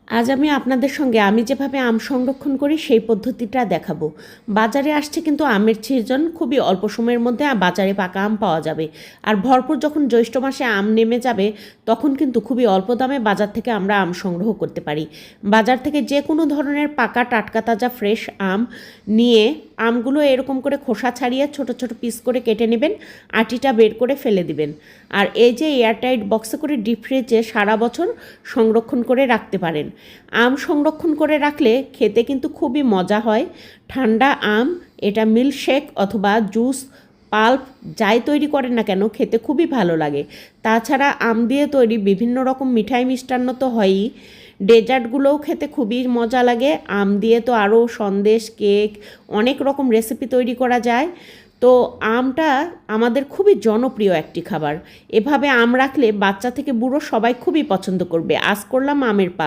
আজ আমি আপনাদের সঙ্গে আমি যেভাবে আম সংরক্ষণ করি সেই পদ্ধতিটা দেখাবো। বাজারে আসছে কিন্তু আমের সিজন, খুবই অল্প সময়ের মধ্যে বাজারে পাকা আম পাওয়া যাবে। আর ভরপুর যখন জ্যৈষ্ঠ মাসে আম নেমে যাবে তখন কিন্তু খুবই অল্প দামে বাজার থেকে আমরা আম সংগ্রহ করতে পারি। বাজার থেকে যে কোনো ধরনের পাকা টাটকা তাজা ফ্রেশ আম নিয়ে আমগুলো এরকম করে খোসা ছাড়িয়ে ছোট ছোট পিস করে কেটে নেবেন, আটিটা বের করে ফেলে দিবেন। আর এই যে এয়ারটাইট বক্সে করে ডিপ ফ্রিজে সারা বছর সংরক্ষণ করে রাখতে পারেন। আম সংরক্ষণ করে রাখলে খেতে কিন্তু খুবই মজা হয়। ঠান্ডা আম, এটা মিল্কশেক অথবা জুস, পাল্প যাই তৈরি করেন না কেন খেতে খুবই ভালো লাগে। তাছাড়া আম দিয়ে তৈরি বিভিন্ন রকম মিঠাই মিষ্টান্ন তো হয়ই, ডেজার্টগুলোও খেতে খুবই মজা লাগে। আম দিয়ে তো আরও সন্দেশ, কেক, অনেক রকম রেসিপি তৈরি করা যায়। তো আমটা আমাদের খুবই জনপ্রিয় একটি খাবার। এভাবে আম রাখলে বাচ্চা থেকে বুড়ো সবাই খুবই পছন্দ করবে। আজ করলাম আমের পাল।